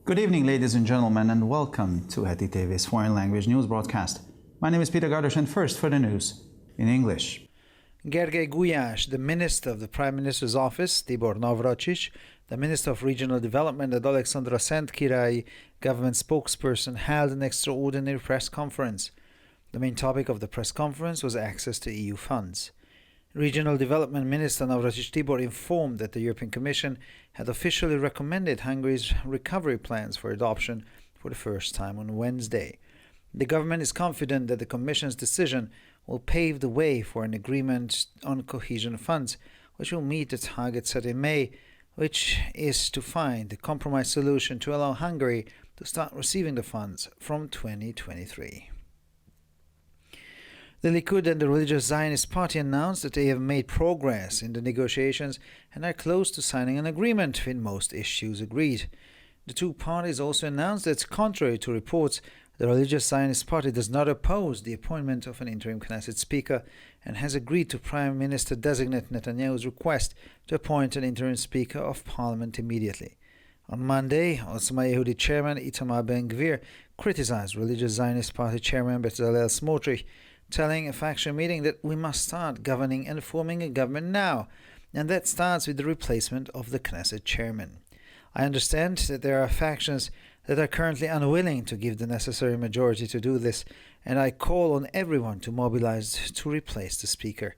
Good evening, ladies and gentlemen, and welcome to Heti TV's foreign language news broadcast. My name is Peter Gardosh, and first for the news in English. Gergely Gulyás, the Minister of the Prime Minister's Office, Tibor Navracsics, the Minister of Regional Development, and Alexandra Szentkirály, government spokesperson, held an extraordinary press conference. The main topic of the press conference was access to EU funds. Regional Development Minister Navracsics Tibor informed that the European Commission had officially recommended Hungary's recovery plans for adoption for the first time on Wednesday. The government is confident that the Commission's decision will pave the way for an agreement on cohesion funds, which will meet the target set in May, which is to find a compromise solution to allow Hungary to start receiving the funds from 2023. The Likud and the Religious Zionist Party announced that they have made progress in the negotiations and are close to signing an agreement with most issues agreed. The two parties also announced that, contrary to reports, the Religious Zionist Party does not oppose the appointment of an interim Knesset Speaker and has agreed to Prime Minister-designate Netanyahu's request to appoint an interim Speaker of Parliament immediately. On Monday, Otzma Yehudit Chairman Itamar Ben-Gvir criticized Religious Zionist Party Chairman Bezalel Smotrich, telling a faction meeting that we must start governing and forming a government now, and that starts with the replacement of the Knesset chairman. I understand that there are factions that are currently unwilling to give the necessary majority to do this, and I call on everyone to mobilize to replace the speaker.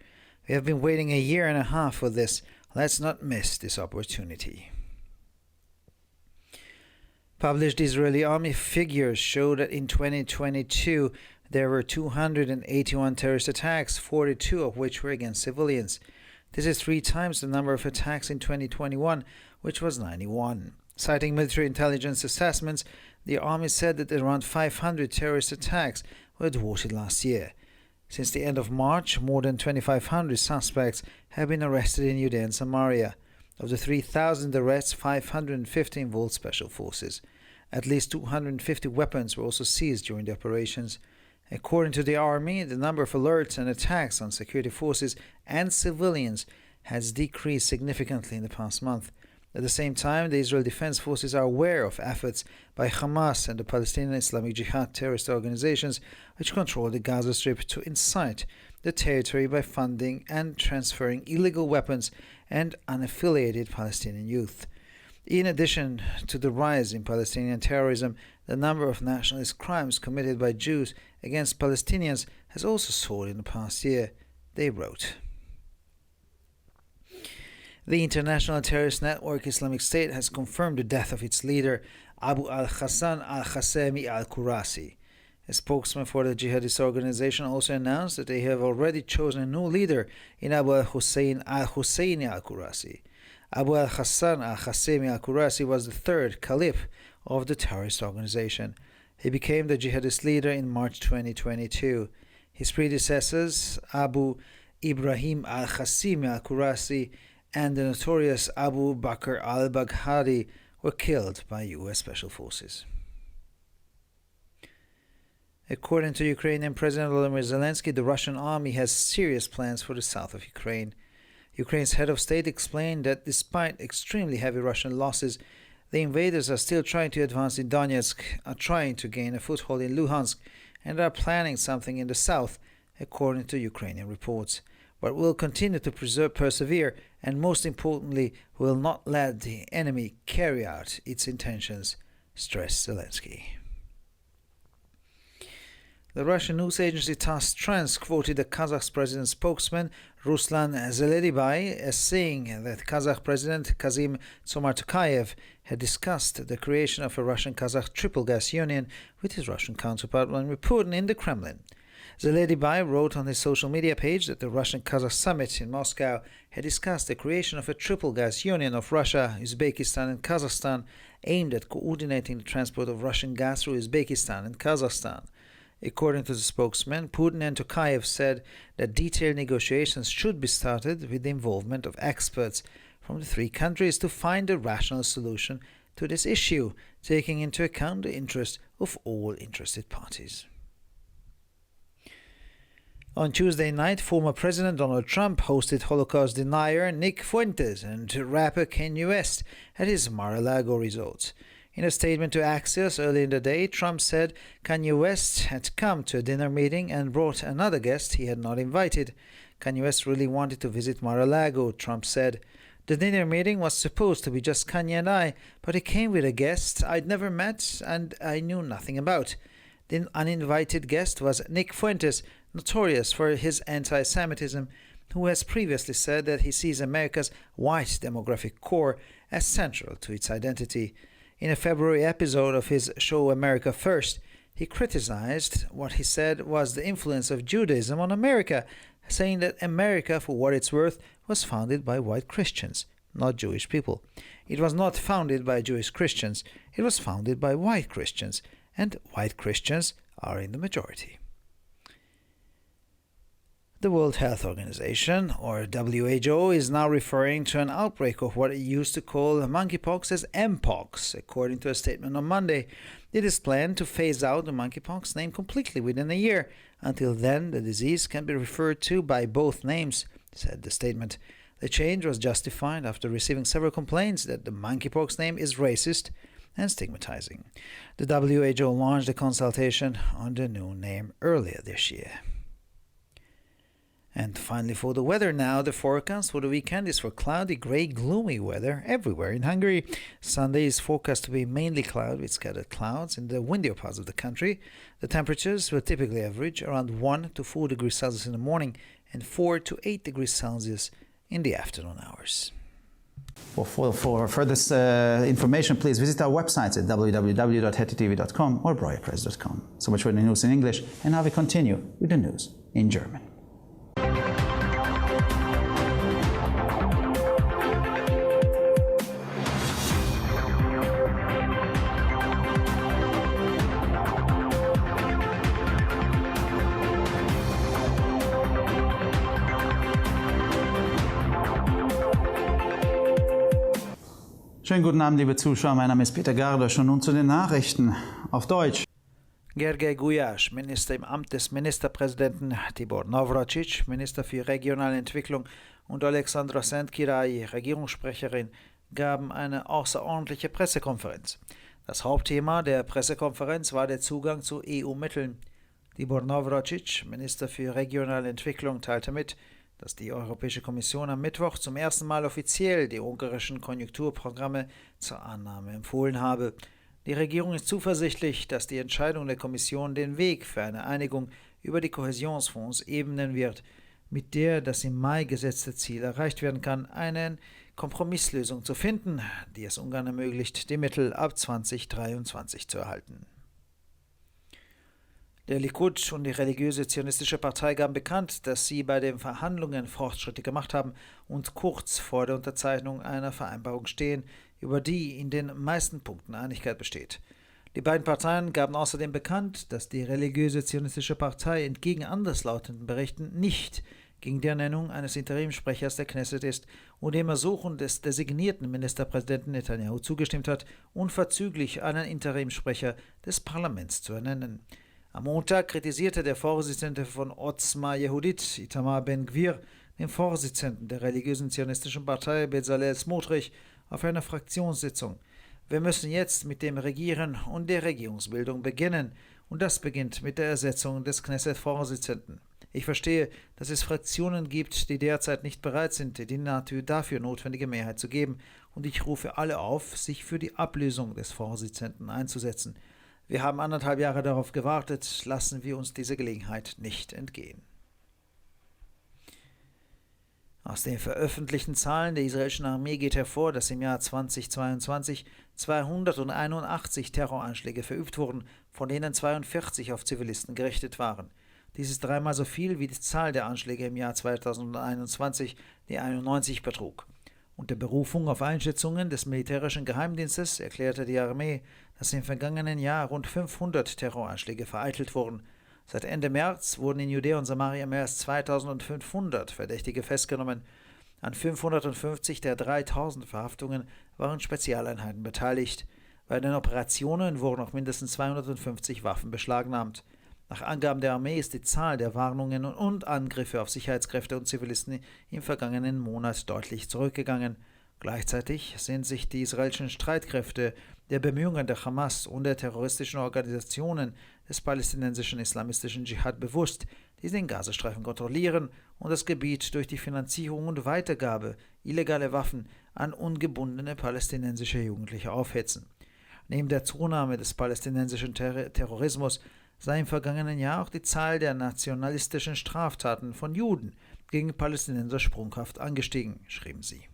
We have been waiting a year and a half for this. Let's not miss this opportunity. Published Israeli army figures show that in 2022 there were 281 terrorist attacks, 42 of which were against civilians. This is 3 times the number of attacks in 2021, which was 91. Citing military intelligence assessments, the army said that around 500 terrorist attacks were thwarted last year. Since the end of March, more than 2,500 suspects have been arrested in Judea and Samaria. Of the 3,000 arrests, 550 involved special forces. At least 250 weapons were also seized during the operations. According to the army, the number of alerts and attacks on security forces and civilians has decreased significantly in the past month. At the same time, the Israel Defense Forces are aware of efforts by Hamas and the Palestinian Islamic Jihad terrorist organizations which control the Gaza Strip to incite the territory by funding and transferring illegal weapons and unaffiliated Palestinian youth. In addition to the rise in Palestinian terrorism, the number of nationalist crimes committed by Jews against Palestinians has also soared in the past year, they wrote. The international terrorist network Islamic State has confirmed the death of its leader, Abu al-Hassan al-Qasemi al-Qurasi. A spokesman for the jihadist organization also announced that they have already chosen a new leader in Abu al-Hussein al-Husseini al-Qurasi. Abu al-Hassan al-Qasemi al-Qurasi was the third caliph of the terrorist organization. He became the jihadist leader in March 2022. His predecessors, Abu Ibrahim al-Qasemi al-Qurasi and the notorious Abu Bakr al-Baghdadi were killed by U.S. Special Forces. According to Ukrainian President Volodymyr Zelensky, the Russian army has serious plans for the south of Ukraine. Ukraine's head of state explained that despite extremely heavy Russian losses, the invaders are still trying to advance in Donetsk, are trying to gain a foothold in Luhansk, and are planning something in the south, according to Ukrainian reports. But will continue to persevere and, most importantly, will not let the enemy carry out its intentions, stressed Zelensky. The Russian news agency TASS Trends quoted the Kazakh president's spokesman Ruslan Zaledyby as saying that Kazakh President Kazym Tokayev had discussed the creation of a Russian-Kazakh triple gas union with his Russian counterpart Vladimir Putin in the Kremlin. Zaledyby wrote on his social media page that the Russian-Kazakh summit in Moscow had discussed the creation of a triple gas union of Russia, Uzbekistan and Kazakhstan aimed at coordinating the transport of Russian gas through Uzbekistan and Kazakhstan. According to the spokesman, Putin and Tokayev said that detailed negotiations should be started with the involvement of experts from the 3 countries to find a rational solution to this issue, taking into account the interests of all interested parties. On Tuesday night, former President Donald Trump hosted Holocaust denier Nick Fuentes and rapper Kanye West at his Mar-a-Lago resort. In a statement to Axios early in the day, Trump said Kanye West had come to a dinner meeting and brought another guest he had not invited. Kanye West really wanted to visit Mar-a-Lago, Trump said. The dinner meeting was supposed to be just Kanye and I, but he came with a guest I'd never met and I knew nothing about. The uninvited guest was Nick Fuentes, notorious for his anti-Semitism, who has previously said that he sees America's white demographic core as central to its identity. In a February episode of his show America First, he criticized what he said was the influence of Judaism on America, saying that America, for what it's worth, was founded by white Christians, not Jewish people. It was not founded by Jewish Christians, it was founded by white Christians, and white Christians are in the majority. The World Health Organization, or WHO, is now referring to an outbreak of what it used to call monkeypox as Mpox, according to a statement on Monday. It is planned to phase out the monkeypox name completely within a year. Until then, the disease can be referred to by both names, said the statement. The change was justified after receiving several complaints that the monkeypox name is racist and stigmatizing. The WHO launched a consultation on the new name earlier this year. And finally, for the weather now, the forecast for the weekend is for cloudy, grey, gloomy weather everywhere in Hungary. Sunday is forecast to be mainly cloudy with scattered clouds in the windier parts of the country. The temperatures will typically average around 1 to 4 degrees Celsius in the morning and 4 to 8 degrees Celsius in the afternoon hours. For further information, please visit our websites at www.hettytv.com or breuerpress.com. So much for the news in English, and now we continue with the news in German. Schönen guten Abend, liebe Zuschauer. Mein Name ist Peter Gardosch und nun zu den Nachrichten auf Deutsch. Gergely Gulyás, Minister im Amt des Ministerpräsidenten, Tibor Navracsics, Minister für regionale Entwicklung, und Alexandra Szent-Királyi, Regierungssprecherin, gaben eine außerordentliche Pressekonferenz. Das Hauptthema der Pressekonferenz war der Zugang zu EU-Mitteln. Tibor Navracsics, Minister für regionale Entwicklung, teilte mit, dass die Europäische Kommission am Mittwoch zum ersten Mal offiziell die ungarischen Konjunkturprogramme zur Annahme empfohlen habe. Die Regierung ist zuversichtlich, dass die Entscheidung der Kommission den Weg für eine Einigung über die Kohäsionsfonds ebnen wird, mit der das im Mai gesetzte Ziel erreicht werden kann, eine Kompromisslösung zu finden, die es Ungarn ermöglicht, die Mittel ab 2023 zu erhalten. Der Likud und die religiöse zionistische Partei gaben bekannt, dass sie bei den Verhandlungen Fortschritte gemacht haben und kurz vor der Unterzeichnung einer Vereinbarung stehen, über die in den meisten Punkten Einigkeit besteht. Die beiden Parteien gaben außerdem bekannt, dass die religiöse zionistische Partei entgegen anderslautenden Berichten nicht gegen die Ernennung eines Interimssprechers der Knesset ist und dem Ersuchen des designierten Ministerpräsidenten Netanyahu zugestimmt hat, unverzüglich einen Interimssprecher des Parlaments zu ernennen. Am Montag kritisierte der Vorsitzende von Otzma Yehudit, Itamar Ben-Gvir, den Vorsitzenden der religiösen zionistischen Partei Bezalel Smotrich auf einer Fraktionssitzung. Wir müssen jetzt mit dem Regieren und der Regierungsbildung beginnen, und das beginnt mit der Ersetzung des Knesset-Vorsitzenden. Ich verstehe, dass es Fraktionen gibt, die derzeit nicht bereit sind, die dafür notwendige Mehrheit zu geben, und ich rufe alle auf, sich für die Ablösung des Vorsitzenden einzusetzen. Wir haben 1,5 Jahre darauf gewartet, lassen wir uns diese Gelegenheit nicht entgehen. Aus den veröffentlichten Zahlen der israelischen Armee geht hervor, dass im Jahr 2022 281 Terroranschläge verübt wurden, von denen 42 auf Zivilisten gerichtet waren. Dies ist 3-mal so viel wie die Zahl der Anschläge im Jahr 2021, die 91 betrug. Unter Berufung auf Einschätzungen des militärischen Geheimdienstes erklärte die Armee, dass im vergangenen Jahr rund 500 Terroranschläge vereitelt wurden. Seit Ende März wurden in Judäa und Samaria mehr als 2500 Verdächtige festgenommen. An 550 der 3000 Verhaftungen waren Spezialeinheiten beteiligt. Bei den Operationen wurden auch mindestens 250 Waffen beschlagnahmt. Nach Angaben der Armee ist die Zahl der Warnungen und Angriffe auf Sicherheitskräfte und Zivilisten im vergangenen Monat deutlich zurückgegangen. Gleichzeitig sind sich die israelischen Streitkräfte der Bemühungen der Hamas und der terroristischen Organisationen des palästinensischen islamistischen Dschihad bewusst, die den Gazastreifen kontrollieren und das Gebiet durch die Finanzierung und Weitergabe illegaler Waffen an ungebundene palästinensische Jugendliche aufhetzen. Neben der Zunahme des palästinensischen Terrorismus sei im vergangenen Jahr auch die Zahl der nationalistischen Straftaten von Juden gegen Palästinenser sprunghaft angestiegen, schrieben sie.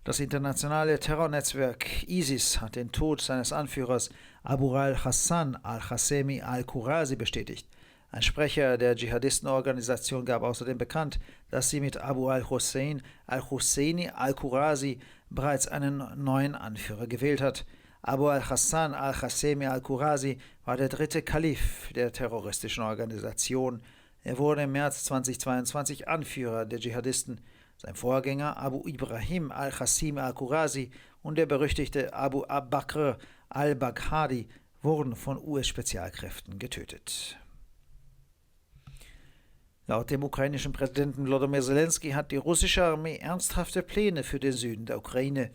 Das internationale Terrornetzwerk ISIS hat den Tod seines Anführers Abu al-Hassan al-Qassemi al-Qurazi bestätigt. Ein Sprecher der Dschihadistenorganisation gab außerdem bekannt, dass sie mit Abu al-Hussein al-Husseini al-Qurazi bereits einen neuen Anführer gewählt hat. Abu al-Hassan al-Qassemi al-Qurazi war der dritte Kalif der terroristischen Organisation. Er wurde im März 2022 Anführer der Dschihadisten. Sein Vorgänger Abu Ibrahim al-Qasim al-Qurazi und der berüchtigte Abu Bakr al-Baghdadi wurden von US-Spezialkräften getötet. Laut dem ukrainischen Präsidenten Volodymyr Zelensky hat die russische Armee ernsthafte Pläne für den Süden der Ukraine.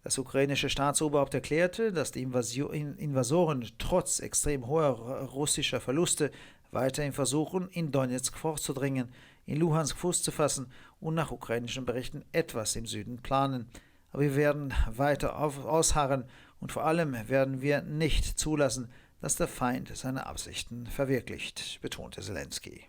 Das ukrainische Staatsoberhaupt erklärte, dass die Invasoren trotz extrem hoher russischer Verluste weiterhin versuchen, in Donetsk vorzudringen, in Luhansk Fuß zu fassen und nach ukrainischen Berichten etwas im Süden planen. Aber wir werden weiter ausharren und vor allem werden wir nicht zulassen, dass der Feind seine Absichten verwirklicht, betonte Zelensky.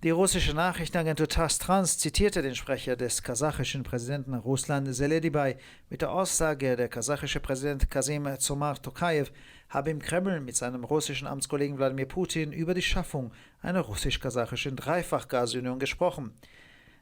Die russische Nachrichtenagentur TASS Trans zitierte den Sprecher des kasachischen Präsidenten Ruslan Zelenskij mit der Aussage, der kasachische Präsident Kassym-Jomart-Tokajew habe im Kreml mit seinem russischen Amtskollegen Wladimir Putin über die Schaffung einer russisch-kasachischen Dreifachgasunion gesprochen.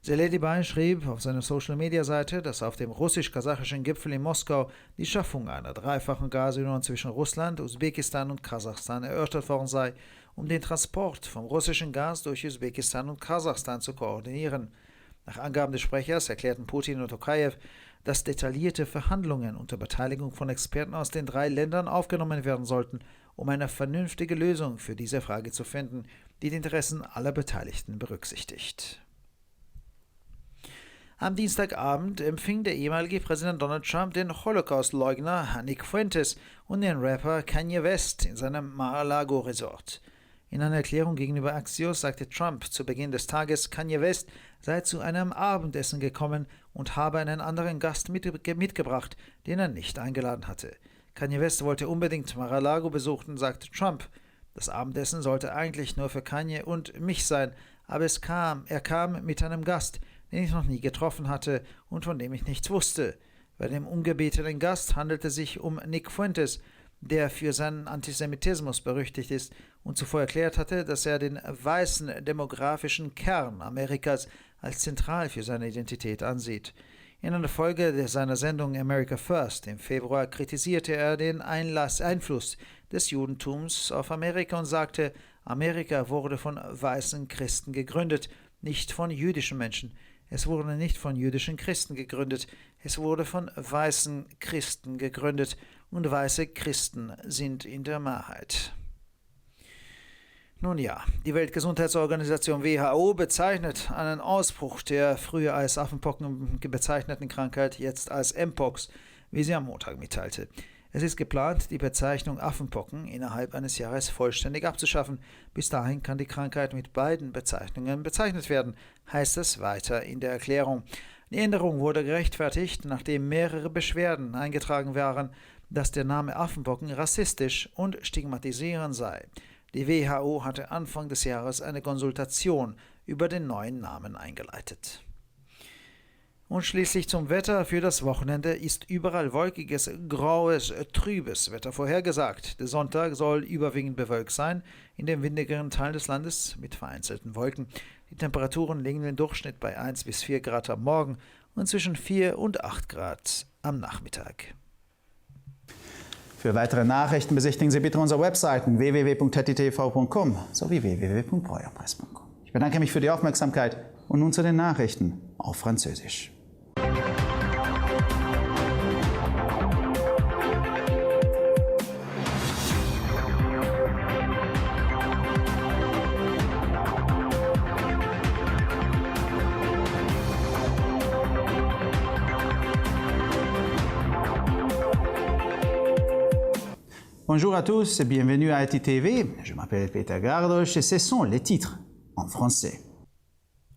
Zelenskij schrieb auf seiner Social-Media-Seite, dass auf dem russisch-kasachischen Gipfel in Moskau die Schaffung einer dreifachen Gasunion zwischen Russland, Usbekistan und Kasachstan erörtert worden sei, um den Transport vom russischen Gas durch Usbekistan und Kasachstan zu koordinieren. Nach Angaben des Sprechers erklärten Putin und Tokajew, dass detaillierte Verhandlungen unter Beteiligung von Experten aus den drei Ländern aufgenommen werden sollten, um eine vernünftige Lösung für diese Frage zu finden, die Interessen aller Beteiligten berücksichtigt. Am Dienstagabend empfing der ehemalige Präsident Donald Trump den Holocaust-Leugner Nick Fuentes und den Rapper Kanye West in seinem Mar-a-Lago-Resort. In einer Erklärung gegenüber Axios sagte Trump zu Beginn des Tages, Kanye West sei zu einem Abendessen gekommen und habe einen anderen Gast mitgebracht, den er nicht eingeladen hatte. Kanye West wollte unbedingt Mar-a-Lago besuchen, sagte Trump. Das Abendessen sollte eigentlich nur für Kanye und mich sein, aber er kam mit einem Gast, den ich noch nie getroffen hatte und von dem ich nichts wusste. Bei dem ungebetenen Gast handelte es sich um Nick Fuentes, der für seinen Antisemitismus berüchtigt ist und zuvor erklärt hatte, dass er den weißen demografischen Kern Amerikas als zentral für seine Identität ansieht. In einer Folge seiner Sendung America First im Februar kritisierte er den Einfluss des Judentums auf Amerika und sagte, Amerika wurde von weißen Christen gegründet, nicht von jüdischen Menschen. Es wurde nicht von jüdischen Christen gegründet, es wurde von weißen Christen gegründet und weiße Christen sind in der Mehrheit. Nun ja, die Weltgesundheitsorganisation WHO bezeichnet einen Ausbruch der früher als Affenpocken bezeichneten Krankheit jetzt als Mpox, wie sie am Montag mitteilte. Es ist geplant, die Bezeichnung Affenpocken innerhalb eines Jahres vollständig abzuschaffen. Bis dahin kann die Krankheit mit beiden Bezeichnungen bezeichnet werden, heißt es weiter in der Erklärung. Die Änderung wurde gerechtfertigt, nachdem mehrere Beschwerden eingetragen waren, dass der Name Affenpocken rassistisch und stigmatisierend sei. Die WHO hatte Anfang des Jahres eine Konsultation über den neuen Namen eingeleitet. Und schließlich zum Wetter für das Wochenende ist überall wolkiges, graues, trübes Wetter vorhergesagt. Der Sonntag soll überwiegend bewölkt sein, in dem windigeren Teil des Landes mit vereinzelten Wolken. Die Temperaturen liegen im Durchschnitt bei 1 bis 4 Grad am Morgen und zwischen 4 und 8 Grad am Nachmittag. Für weitere Nachrichten besichtigen Sie bitte unsere Webseiten www.hettitv.com sowie www.breuerpresse.com. Ich bedanke mich für die Aufmerksamkeit und nun zu den Nachrichten auf Französisch. Bonjour à tous et bienvenue à ITTV. Je m'appelle Peter Gardos et ce sont les titres en français.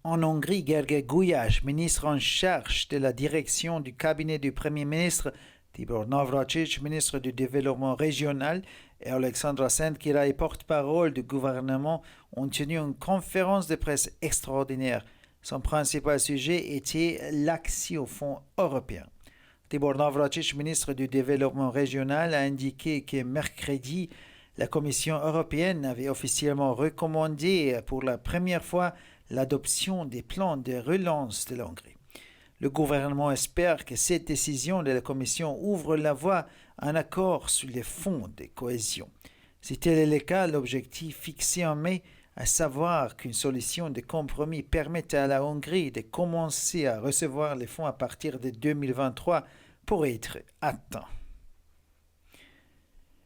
En Hongrie, Gergely Gulyás, ministre en charge de la direction du cabinet du Premier ministre, Tibor Navracsics, ministre du Développement régional, et Alexandra Szent-Király, porte-parole du gouvernement, ont tenu une conférence de presse extraordinaire. Son principal sujet était l'accès aux fonds européens. Tibor Navracsics, ministre du Développement régional, a indiqué que mercredi, la Commission européenne avait officiellement recommandé pour la première fois l'adoption des plans de relance de l'Hongrie. Le gouvernement espère que cette décision de la Commission ouvre la voie à un accord sur les fonds de cohésion. Si tel est le cas, l'objectif fixé en mai, à savoir qu'une solution de compromis permette à la Hongrie de commencer à recevoir les fonds à partir de 2023, pourrait être atteint.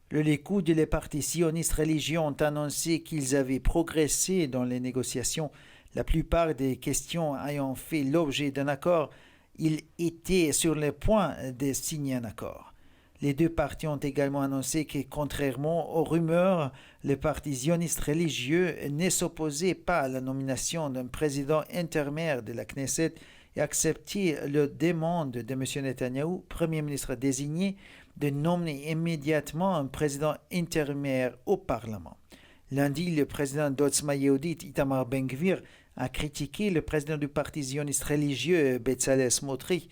Le Likoud et les partis sionistes religieux ont annoncé qu'ils avaient progressé dans les négociations. La plupart des questions ayant fait l'objet d'un accord, ils étaient sur le point de signer un accord. Les deux partis ont également annoncé que, contrairement aux rumeurs, le parti sioniste religieux ne s'opposait pas à la nomination d'un président intermédiaire de la Knesset et acceptait la demande de M. Netanyahou, Premier ministre désigné, de nommer immédiatement un président intermédiaire au Parlement. Lundi, le président d'Otzma Yehudit, Itamar Ben-Gvir, a critiqué le président du parti zioniste religieux, Bezalel Smotrich,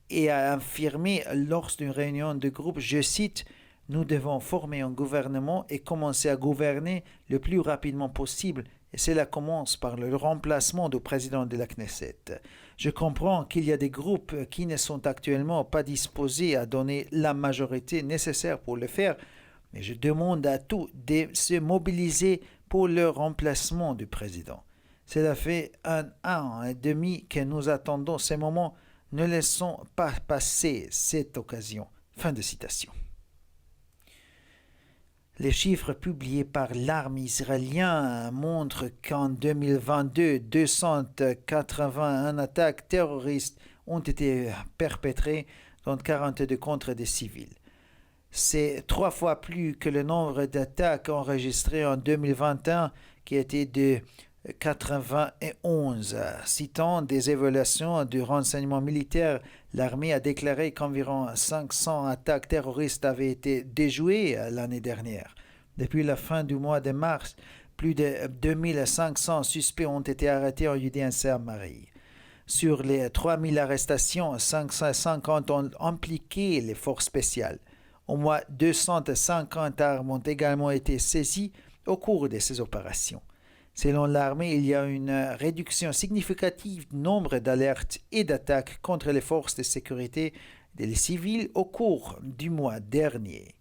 et a affirmé lors d'une réunion de groupe, je cite, « Nous devons former un gouvernement et commencer à gouverner le plus rapidement possible, et cela commence par le remplacement du président de la Knesset. Je comprends qu'il y a des groupes qui ne sont actuellement pas disposés à donner la majorité nécessaire pour le faire, mais je demande à tous de se mobiliser pour le remplacement du président. Cela fait un an et demi que nous attendons ce moment. Ne laissons pas passer cette occasion. » Fin de citation. Les chiffres publiés par l'armée israélienne montrent qu'en 2022, 281 attaques terroristes ont été perpétrées, dont 42 contre des civils. C'est 3 fois plus que le nombre d'attaques enregistrées en 2021, qui était de 91. Citant des évaluations du renseignement militaire, l'armée a déclaré qu'environ 500 attaques terroristes avaient été déjouées l'année dernière. Depuis la fin du mois de mars, plus de 2500 suspects ont été arrêtés en Judée et en Samarie. Sur les 3000 arrestations, 550 ont impliqué les forces spéciales. Au moins 250 armes ont également été saisies au cours de ces opérations. Selon l'armée, il y a une réduction significative du nombre d'alertes et d'attaques contre les forces de sécurité des civils au cours du mois dernier.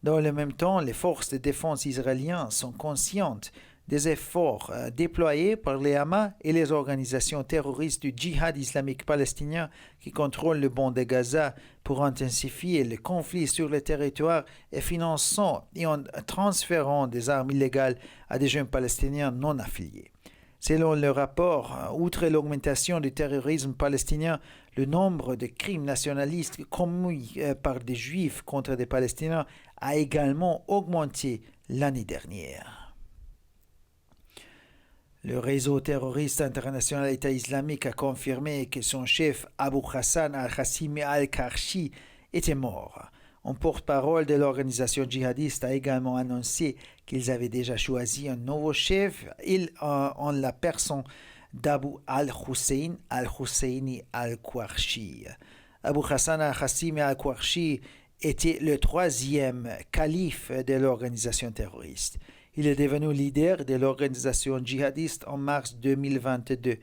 Dans le même temps, les forces de défense israéliennes sont conscientes des efforts déployés par les Hamas et les organisations terroristes du djihad islamique palestinien qui contrôlent le banc de Gaza pour intensifier le conflit sur le territoire et finançant et en transférant des armes illégales à des jeunes palestiniens non affiliés. Selon le rapport, outre l'augmentation du terrorisme palestinien, le nombre de crimes nationalistes commis par des juifs contre des Palestiniens a également augmenté l'année dernière. Le réseau terroriste international État islamique a confirmé que son chef Abu Hassan al-Qassimi al-Qarshi était mort. Un porte-parole de l'organisation djihadiste a également annoncé qu'ils avaient déjà choisi un nouveau chef en la personne d'Abu al-Hussein al-Husseini al-Qarshi. Abu Hassan al-Qassimi al-Qarshi était le 3e calife de l'organisation terroriste. Il est devenu leader de l'organisation djihadiste en mars 2022.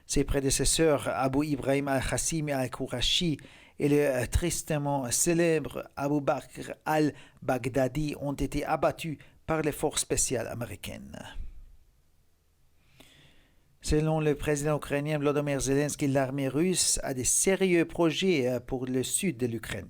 Ses prédécesseurs, Abu Ibrahim al-Qassimi al-Qurashi et le tristement célèbre Abu Bakr al-Baghdadi, ont été abattus par les forces spéciales américaines. Selon le président ukrainien Volodymyr Zelensky, l'armée russe a des sérieux projets pour le sud de l'Ukraine.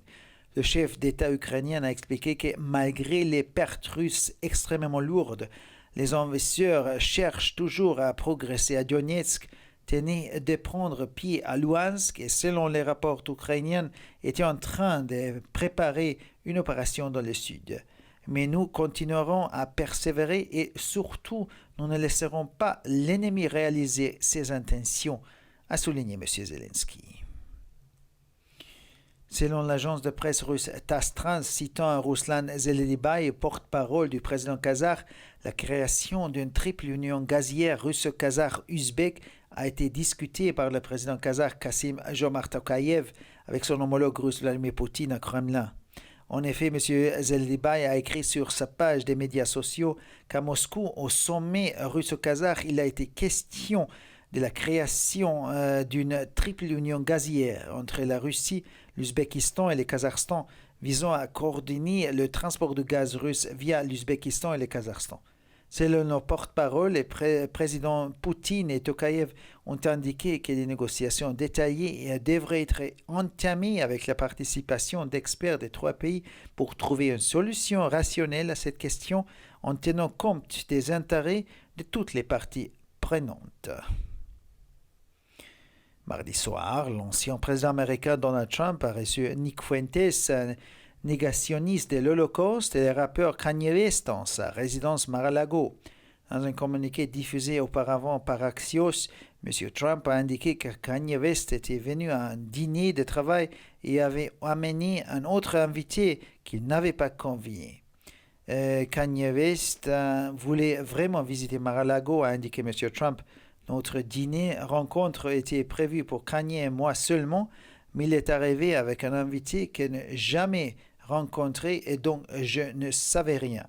Le chef d'État ukrainien a expliqué que malgré les pertes russes extrêmement lourdes, les investisseurs cherchent toujours à progresser à Donetsk, tenaient de prendre pied à Luhansk et, selon les rapports ukrainiens, étaient en train de préparer une opération dans le sud. mais nous continuerons à persévérer et surtout, nous ne laisserons pas l'ennemi réaliser ses intentions, a souligné M. Zelensky. Selon l'agence de presse russe TASS Trans, citant Ruslan Zelensky, porte-parole du président kazakh, la création d'une triple union gazière russo-kazakh-uzbek a été discutée par le président kazakh Kassym-Jomart Tokayev avec son homologue russe Vladimir Poutine à Kremlin. En effet, M. Zelensky a écrit sur sa page des médias sociaux qu'à Moscou, au sommet russo-kazakh, il a été question de la création d'une triple union gazière entre la Russie, l'Ouzbékistan et le Kazakhstan, visant à coordonner le transport de gaz russe via l'Ouzbékistan et le Kazakhstan. Selon nos porte-parole, les présidents Poutine et Tokayev ont indiqué que des négociations détaillées devraient être entamées avec la participation d'experts des trois pays pour trouver une solution rationnelle à cette question en tenant compte des intérêts de toutes les parties prenantes. Mardi soir, l'ancien président américain Donald Trump a reçu Nick Fuentes, négationniste de l'Holocauste, et le rappeur Kanye West dans sa résidence Mar-a-Lago. Dans un communiqué diffusé auparavant par Axios, M. Trump a indiqué que Kanye West était venu à un dîner de travail et avait amené un autre invité qu'il n'avait pas convié. Kanye West voulait vraiment visiter Mar-a-Lago, a indiqué M. Trump. Notre dîner-rencontre était prévu pour Kanye et moi seulement, mais il est arrivé avec un invité que je n'ai jamais rencontré et dont je ne savais rien.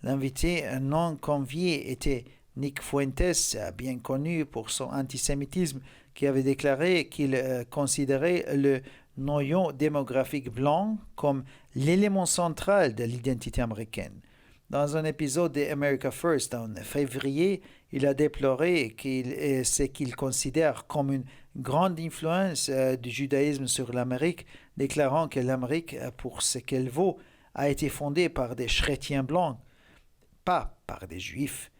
L'invité non convié était Nick Fuentes, bien connu pour son antisémitisme, qui avait déclaré qu'il considérait le noyau démographique blanc comme l'élément central de l'identité américaine. Dans un épisode de America First en février, il a déploré ce qu'il considère comme une grande influence du judaïsme sur l'Amérique, déclarant que l'Amérique, pour ce qu'elle vaut, a été fondée par des chrétiens blancs, pas par des juifs.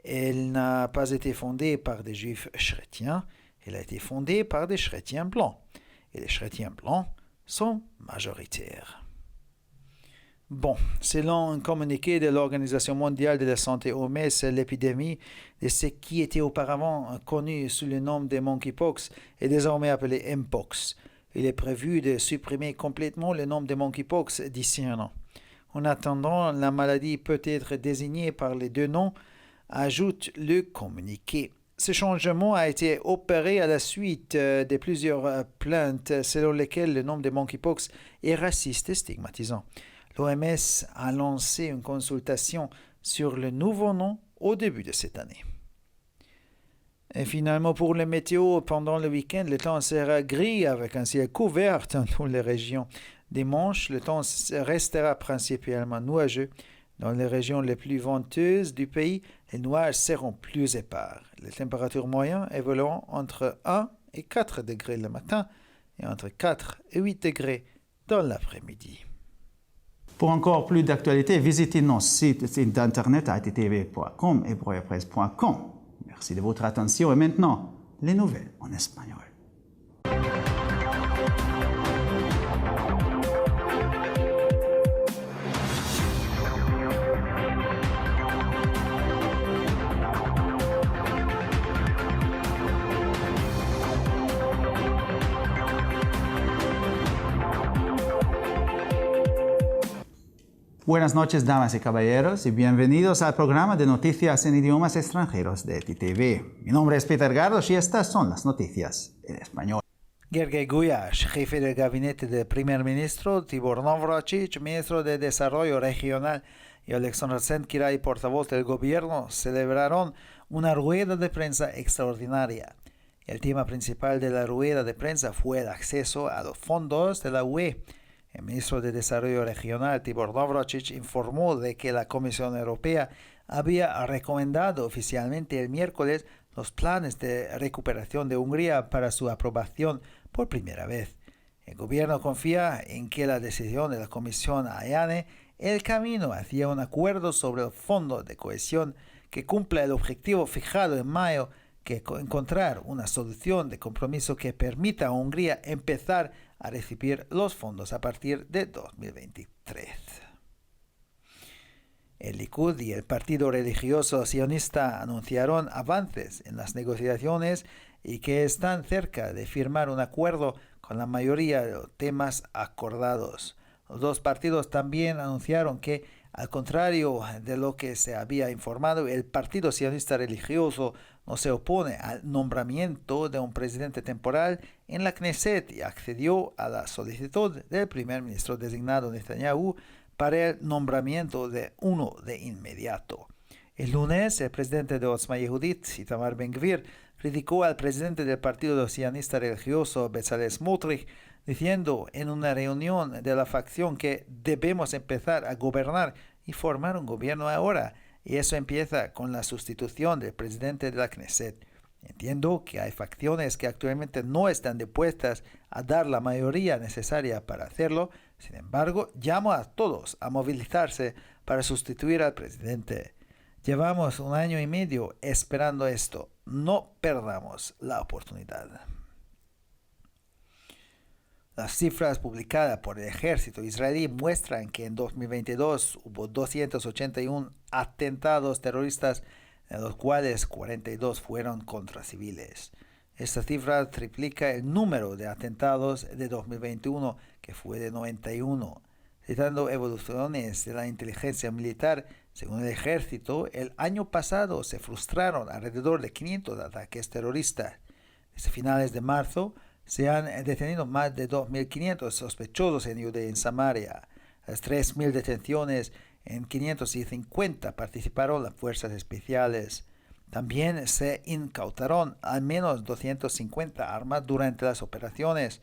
Elle n'a pas été fondée par des juifs chrétiens, elle a été fondée par des chrétiens blancs. Et les chrétiens blancs sont majoritaires. Bon, selon un communiqué de l'Organisation mondiale de la santé OMS, l'épidémie de ce qui était auparavant connu sous le nom de monkeypox est désormais appelée Mpox. Il est prévu de supprimer complètement le nom de monkeypox d'ici un an. En attendant, la maladie peut être désignée par les deux noms, ajoute le communiqué. Ce changement a été opéré à la suite de plusieurs plaintes selon lesquelles le nom de monkeypox est raciste et stigmatisant. L'OMS a lancé une consultation sur le nouveau nom au début de cette année. Et finalement, pour le météo, pendant le week-end, le temps sera gris avec un ciel couvert dans toutes les régions. Dimanche, le temps restera principalement nuageux. Dans les régions les plus venteuses du pays, les nuages seront plus épars. Les températures moyennes évolueront entre 1 et 4 degrés le matin et entre 4 et 8 degrés dans l'après-midi. Pour encore plus d'actualités, visitez nos sites internet attv.com et broyapresse.com. Merci de votre attention et maintenant, les nouvelles en espagnol. Buenas noches, damas y caballeros, y bienvenidos al programa de noticias en idiomas extranjeros de ETV. Mi nombre es Peter Gardos y estas son las noticias en español. Gergely Gulyás, jefe del gabinete del primer ministro, Tibor Navracsics, ministro de Desarrollo Regional, y Alexander Tsengkirai, portavoz del gobierno, celebraron una rueda de prensa extraordinaria. El tema principal de la rueda de prensa fue el acceso a los fondos de la UE. El ministro de Desarrollo Regional, Tibor Navracsics, informó de que la Comisión Europea había recomendado oficialmente el miércoles los planes de recuperación de Hungría para su aprobación por primera vez. El gobierno confía en que la decisión de la Comisión allane el camino hacia un acuerdo sobre el Fondo de Cohesión que cumpla el objetivo fijado en mayo, que encontrar una solución de compromiso que permita a Hungría empezar a recibir los fondos a partir de 2023. El Likud y el partido religioso sionista anunciaron avances en las negociaciones y que están cerca de firmar un acuerdo con la mayoría de los temas acordados. Los dos partidos también anunciaron que, al contrario de lo que se había informado, el partido sionista religioso no se opone al nombramiento de un presidente temporal en la Knesset y accedió a la solicitud del primer ministro designado Netanyahu para el nombramiento de uno de inmediato. El lunes, el presidente de Otzma Yehudit, Itamar Ben-Gvir, criticó al presidente del partido sionista religioso Bezalel Smotrich, diciendo en una reunión de la facción que debemos empezar a gobernar y formar un gobierno ahora, y eso empieza con la sustitución del presidente de la Knesset. Entiendo que hay facciones que actualmente no están dispuestas a dar la mayoría necesaria para hacerlo. Sin embargo, llamo a todos a movilizarse para sustituir al presidente. Llevamos 1 año y medio esperando esto. No perdamos la oportunidad. Las cifras publicadas por el ejército israelí muestran que en 2022 hubo 281 atentados terroristas, de los cuales 42 fueron contra civiles. Esta cifra triplica el número de atentados de 2021, que fue de 91. Citando evoluciones de la inteligencia militar, según el ejército, el año pasado se frustraron alrededor de 500 ataques terroristas. Desde finales de marzo, se han detenido más de 2.500 sospechosos en Judea y en Samaria. Las 3.000 detenciones en 550 participaron las fuerzas especiales. También se incautaron al menos 250 armas durante las operaciones.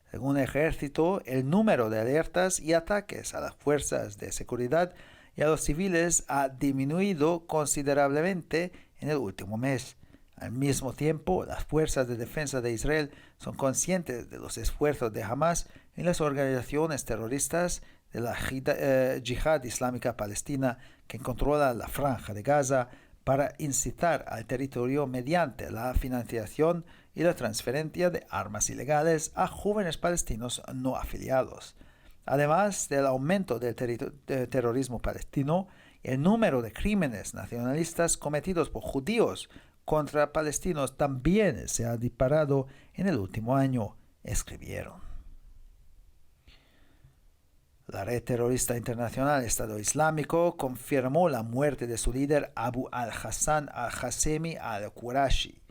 Según el ejército, el número de alertas y ataques a las fuerzas de seguridad y a los civiles ha disminuido considerablemente en el último mes. Al mismo tiempo, las fuerzas de defensa de Israel son conscientes de los esfuerzos de Hamas y las organizaciones terroristas de la Yihad Islámica Palestina que controla la Franja de Gaza para incitar al territorio mediante la financiación y la transferencia de armas ilegales a jóvenes palestinos no afiliados. Además del aumento del terrorismo palestino, el número de crímenes nacionalistas cometidos por judíos contra palestinos también se ha disparado en el último año, escribieron. La red terrorista internacional Estado Islámico confirmó la muerte de su líder Abu al-Hassan al-Qasemi al-Qurashi.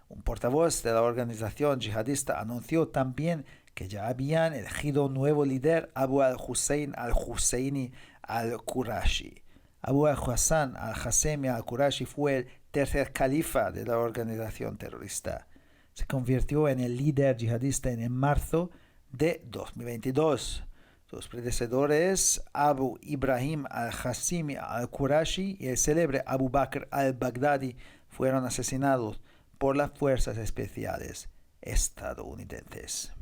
Un portavoz de la organización yihadista anunció también que ya habían elegido nuevo líder Abu al-Hussein al-Husseini al-Qurashi. Abu al-Hassan al-Qasemi al-Qurashi fue el tercer califa de la organización terrorista. Se convirtió en el líder yihadista en marzo de 2022. Sus predecesores, Abu Ibrahim al-Qasimi al-Qurashi y el célebre Abu Bakr al-Baghdadi, fueron asesinados por las fuerzas especiales estadounidenses.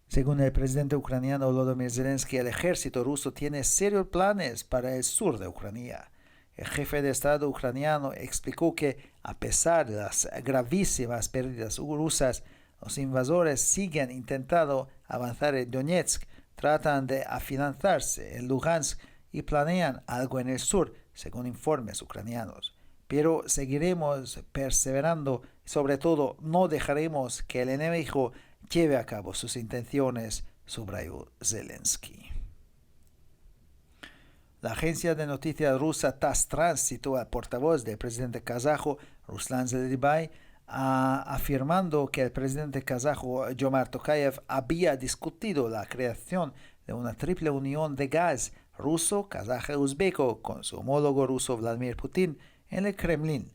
Según el presidente ucraniano Volodymyr Zelensky, el ejército ruso tiene serios planes para el sur de Ucrania. El jefe de Estado ucraniano explicó que, a pesar de las gravísimas pérdidas rusas, los invasores siguen intentando avanzar en Donetsk, tratan de afianzarse en Lugansk y planean algo en el sur, según informes ucranianos. Pero seguiremos perseverando y, sobre todo, no dejaremos que el enemigo lleve a cabo sus intenciones, subrayó Zelensky. La agencia de noticias rusa TASS Trans citó al portavoz del presidente kazajo Ruslan Zelibai afirmando que el presidente kazajo Jomart Tokayev había discutido la creación de una triple unión de gas ruso, kazajo y uzbeco con su homólogo ruso Vladimir Putin en el Kremlin.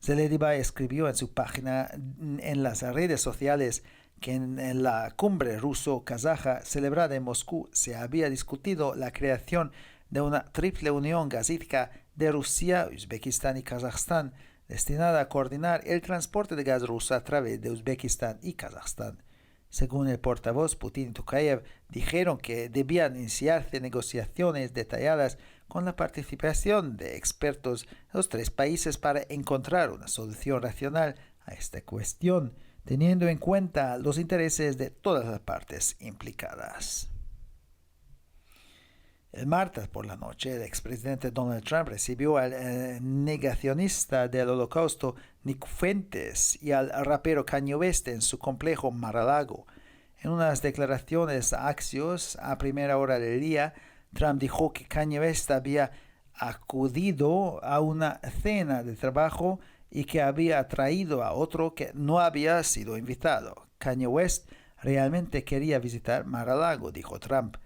Zelibai escribió en su página en las redes sociales que en la cumbre ruso-kazaja celebrada en Moscú se había discutido la creación de una triple unión gasística de Rusia, Uzbekistán y Kazajstán, destinada a coordinar el transporte de gas ruso a través de Uzbekistán y Kazajstán. Según el portavoz, Putin y Tokayev dijeron que debían iniciarse negociaciones detalladas con la participación de expertos de los tres países para encontrar una solución racional a esta cuestión, teniendo en cuenta los intereses de todas las partes implicadas. El martes por la noche, el expresidente Donald Trump recibió al negacionista del Holocausto Nick Fuentes y al rapero Kanye West en su complejo Mar-a-Lago. En unas declaraciones a Axios a primera hora del día, Trump dijo que Kanye West había acudido a una cena de trabajo y que había traído a otro que no había sido invitado. Kanye West realmente quería visitar Mar-a-Lago, dijo Trump.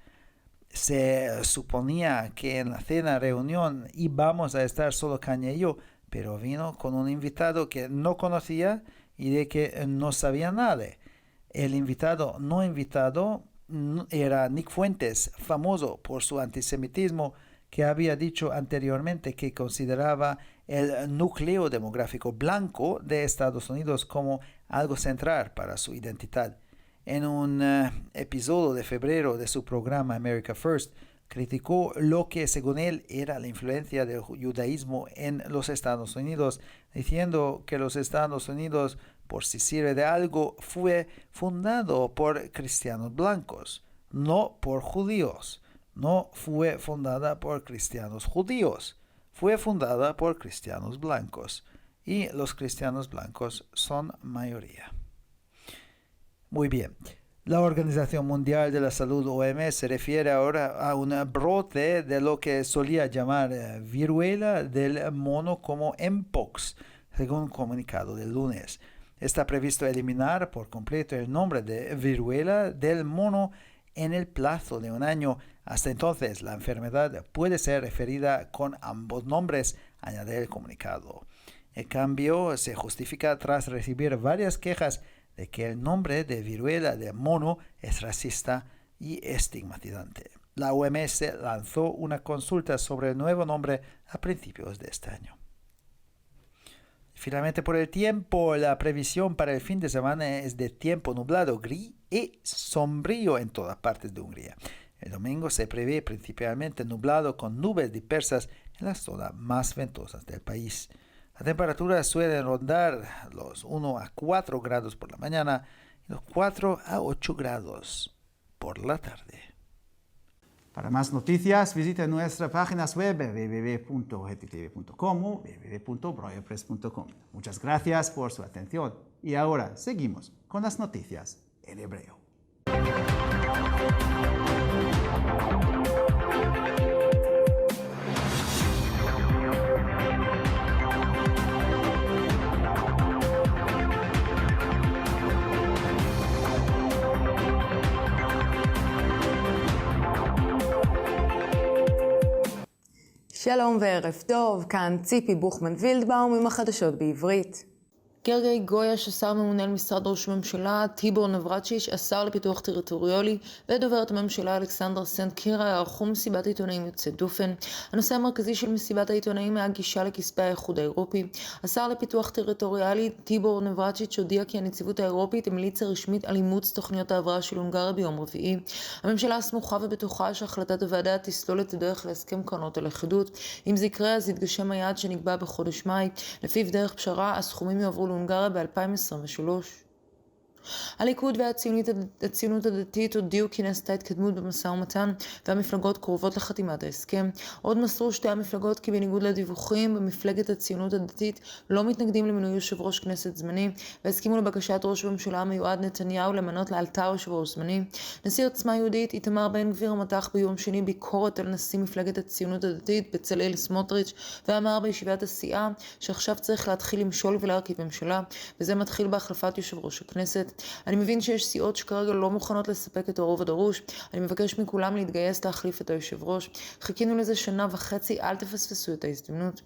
Se suponía que en la cena reunión íbamos a estar solo Kanye y yo, pero vino con un invitado que no conocía y de que no sabía nada. El invitado no invitado era Nick Fuentes, famoso por su antisemitismo, que había dicho anteriormente que consideraba el núcleo demográfico blanco de Estados Unidos como algo central para su identidad. En un episodio de febrero de su programa America First, criticó lo que según él era la influencia del judaísmo en los Estados Unidos, diciendo que los Estados Unidos, por si sirve de algo, fue fundado por cristianos blancos, no por judíos. No fue fundada por cristianos judíos, fue fundada por cristianos blancos, y los cristianos blancos son mayoría. Muy bien. La Organización Mundial de la Salud, OMS, se refiere ahora a un brote de lo que solía llamar viruela del mono como Mpox, según un comunicado del lunes. Está previsto eliminar por completo el nombre de viruela del mono en el plazo de un año. Hasta entonces, la enfermedad puede ser referida con ambos nombres, añade el comunicado. El cambio se justifica tras recibir varias quejas de que el nombre de viruela de mono es racista y estigmatizante. La OMS lanzó una consulta sobre el nuevo nombre a principios de este año. Finalmente, por el tiempo, la previsión para el fin de semana es de tiempo nublado, gris y sombrío en todas partes de Hungría. El domingo se prevé principalmente nublado con nubes dispersas en las zonas más ventosas del país. La temperatura suele rondar los 1 a 4 grados por la mañana y los 4 a 8 grados por la tarde. Para más noticias, visite nuestras páginas web www.ttv.com o www.breuerpress.com. Muchas gracias por su atención y ahora seguimos con las noticias en hebreo. שלום וערב טוב, כאן ציפי בוכמן וילדבאום עם החדשות בעברית. גרגי גויש, השר ממונה על משרד ראש הממשלה, טיבור נברצ'יץ', השר לפיתוח טריטוריאלי, ודוברת הממשלה אלכסנדר סנט קירה ערכו מסיבת עיתונאים יוצאת דופן. הנושא המרכזי של מסיבת העיתונאים היה גישה לכספי האיחוד האירופי. השר לפיתוח טריטוריאלי, טיבור נברצ'יץ', הודיע כי הנציבות האירופית המליצה רשמית על אימוץ תוכניות ההבראה של הונגריה ביום רביעי. הממשלה סמוכה ובטוחה שהחלטת הוועדה תסלול את הדרך להסכם קרנות הלכידות. אם זה יקרה, אז יתגשם היעד שנקבע בחודש מאי, לפיו דרך פשרה הסכומים יעברו להונגריה ב-2023. הליכוד והציונות הדתית הודיעו כי נעשתה התקדמות במשא ומתן והמפלגות קרובות לחתימת ההסכם. עוד מסרו שתי המפלגות כי בניגוד לדיווחים במפלגת הציונות הדתית לא מתנגדים למינוי יושב ראש כנסת זמני והסכימו לבקשת ראש הממשלה המיועד נתניהו למנות לאלתר יושב ראש זמני. נשיא עוצמה יהודית איתמר בן גביר מתח ביום שני ביקורת על נשיא מפלגת הציונות הדתית בצלאל סמוטריץ' ואמר בישיבת הסיעה שעכשיו צריך להתחיל למשול ולהרכיב ממשלה וזה מתחיל בהחלפת יושב ראש הכנסת. אני מבין שיש סיעות שכרגע לא מוכנות לספק את הרוב הדרוש. אני מבקש מכולם להתגייס להחליף את היושב ראש. חיכינו לזה שנה וחצי, אל תפספסו את ההזדמנות.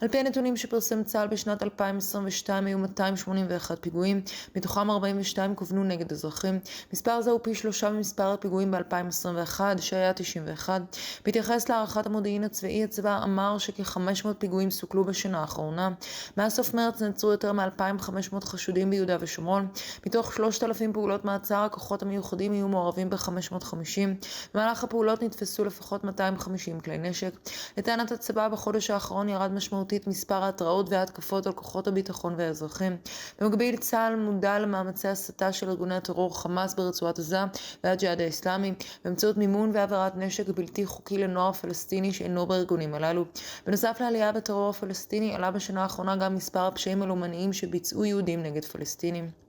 על פי הנתונים שפרסם צה"ל בשנת 2022 היו 281 פיגועים, מתוכם 42 כוונו נגד אזרחים. מספר זה הוא פי 3 ממספר הפיגועים ב-2021 שהיה 91. בהתייחס להערכת המודיעין הצבאי, הצבא אמר שכ-500 פיגועים סוכלו בשנה האחרונה. מאז סוף מרץ נעצרו יותר מ-2,500 חשודים ביהודה ושומרון. מתוך 3,000 פעולות מעצר, הכוחות המיוחדים היו מעורבים ב-550. במהלך הפעולות נתפסו לפחות 250 כלי נשק. לטענת הצבא בחודש האחרון ירד משמעותית מספר ההתראות וההתקפות על כוחות הביטחון והאזרחים. במקביל, צה"ל מודע למאמצי הסתה של ארגוני הטרור חמאס ברצועת עזה והג'יהאד האסלאמי, באמצעות מימון והעברת נשק בלתי חוקי לנוער פלסטיני שאינו בארגונים הללו. בנוסף לעלייה בטרור הפלסטיני, עלה בשנה האחרונה גם מספר הפשעים הלאומניים שביצעו יהודים נגד פלסטינים.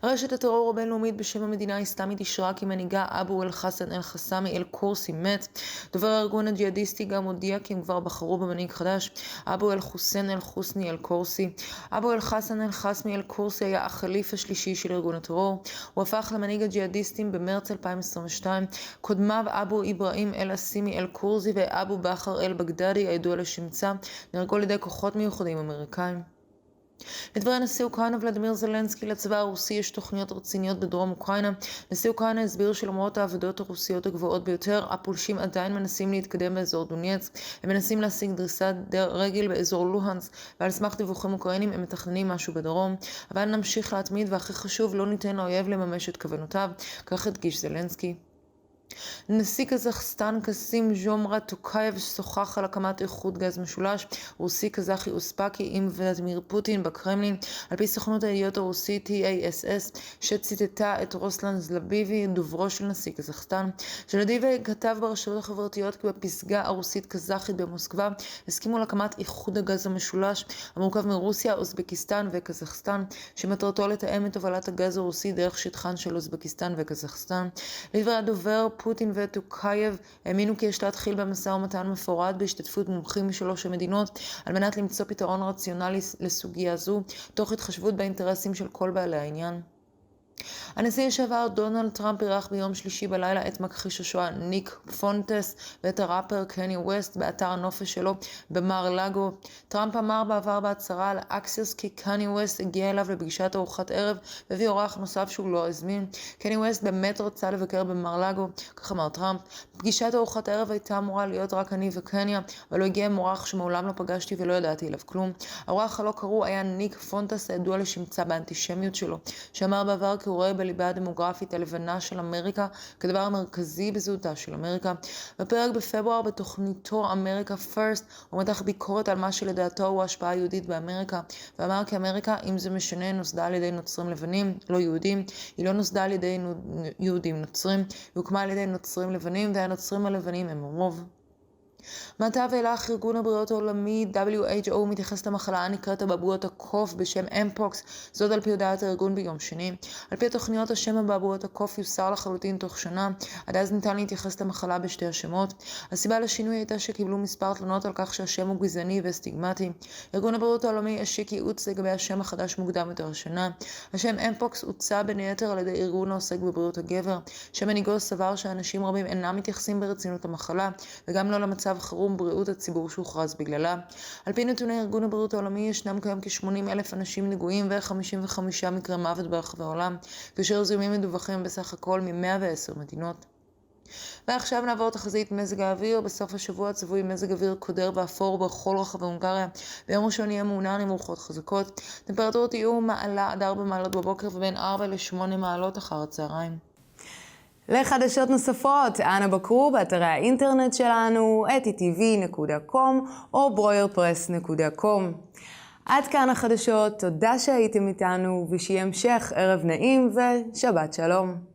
רשת הטרור הבינלאומית בשם המדינה האסלאמית אישרה כי מנהיגה אבו אל-חסן אל-חסאמי אל-קורסי מת. דובר הארגון הג'יהאדיסטי גם הודיע כי הם כבר בחרו במנהיג חדש, אבו אל-חוסן אל-חוסני אל-קורסי. אבו אל-חסן אל-חסאמי אל-קורסי היה החליף השלישי של ארגון הטרור. הוא הפך למנהיג הג'יהאדיסטים במרץ 2022. קודמיו אבו איברהים אל-אסימי אל-קורסי ואבו בכר אל-בגדדי, הידוע לשמצה, נהרגו על ידי כוחות מיוחדים אמריקאים. לדברי נשיא אוקראינה ולדימיר זלנסקי, לצבא הרוסי יש תוכניות רציניות בדרום אוקראינה. נשיא אוקראינה הסביר שלמרות העבודות הרוסיות הגבוהות ביותר, הפולשים עדיין מנסים להתקדם באזור דונייצק. הם מנסים להשיג דריסת רגל באזור לוהנסק, ועל סמך דיווחים אוקראינים הם מתכננים משהו בדרום. אבל נמשיך להתמיד, והכי חשוב, לא ניתן לאויב לממש את כוונותיו, כך הדגיש זלנסקי. נשיא קזחסטן קסים ז'ומרת טוקייב שוחח על הקמת איחוד גז משולש רוסי קזחי אוספקי עם ולדימיר פוטין בקרמלין, על פי סוכנות הידיעות הרוסית TASS, שציטטה את רוסלן זלביבי, דוברו של נשיא קזחסטן. זלביבי כתב ברשתות החברתיות כי בפסגה הרוסית קזחית במוסקבה הסכימו להקמת איחוד הגז המשולש המורכב מרוסיה, אוזבקיסטן וקזחסטן, שמטרתו לתאם את הובלת הגז הרוסי דרך שטחן של אוזבקיסטן וקזחסטן. לדברי הדובר, פוטין וטוקייב האמינו כי יש להתחיל במשא ומתן מפורד בהשתתפות מומחים משלוש המדינות על מנת למצוא פתרון רציונלי לסוגיה זו, תוך התחשבות באינטרסים של כל בעלי העניין. הנשיא לשעבר דונלד טראמפ אירח ביום שלישי בלילה את מכחיש השואה ניק פונטס ואת הראפר קני ווסט באתר הנופש שלו במר לגו. טראמפ אמר בעבר בהצהרה על אקסיוס כי קני ווסט הגיע אליו לפגישת ארוחת ערב והביא אורח נוסף שהוא לא הזמין. קני ווסט באמת רצה לבקר במר לגו, כך אמר טראמפ. פגישת ארוחת ערב הייתה אמורה להיות רק אני וקניה, אבל לא הגיע אורח שמעולם לא פגשתי ולא ידעתי עליו כלום. האורח הלא קרוא היה ניק פונטס, הידוע לשמצה באנטישמיות שלו, שאמר בעבר כי הוא רואה בליבה הדמוגרפית הלבנה של אמריקה כדבר המרכזי בזהותה של אמריקה. בפרק בפברואר בתוכניתו אמריקה פרסט הוא מתח ביקורת על מה שלדעתו הוא ההשפעה היהודית באמריקה, ואמר כי אמריקה, אם זה משנה, נוסדה על ידי נוצרים לבנים, לא יהודים. היא לא נוסדה על ידי יהודים נוצרים, היא הוקמה על ידי נוצרים לבנים, והנוצרים הלבנים הם הרוב. מעתה ואילך ארגון הבריאות העולמי WHO מתייחס למחלה הנקראת אבעבועות הקוף בשם אמפוקס, זאת על פי הודעת הארגון ביום שני. על פי התוכניות, השם אבעבועות הקוף יוסר לחלוטין תוך שנה, עד אז ניתן להתייחס למחלה בשתי השמות. הסיבה לשינוי הייתה שקיבלו מספר תלונות על כך שהשם הוא גזעני וסטיגמטי. ארגון הבריאות העולמי השיק ייעוץ לגבי השם החדש מוקדם יותר השנה. השם אמפוקס הוצע בין היתר על ידי ארגון העוסק בבריאות הגבר, שמנהיגו סבר שאנשים רבים אינם מתייחסים ברצינות למחלה, וגם לא למצב חירום בריאות הציבור שהוכרז בגללה. על פי נתוני ארגון הבריאות העולמי, ישנם כיום כ-80,000 אנשים נגועים ו-55 מקרי מוות ברחבי העולם, כאשר זיהומים מדווחים בסך הכל מ-110 מדינות. ועכשיו נעבור תחזית מזג האוויר. בסוף השבוע צפוי מזג אוויר קודר ואפור בכל רחבי הונגריה. ביום ראשון יהיה מעונן עם רוחות חזקות. טמפרטורות יהיו מעלה עד 4 מעלות בבוקר ובין 4 ל-8 מעלות אחר הצהריים. לחדשות נוספות, אנא בקרו באתרי האינטרנט שלנו, etitv.com או broyerpress.com. עד כאן החדשות, תודה שהייתם איתנו ושיהיה המשך ערב נעים ושבת שלום.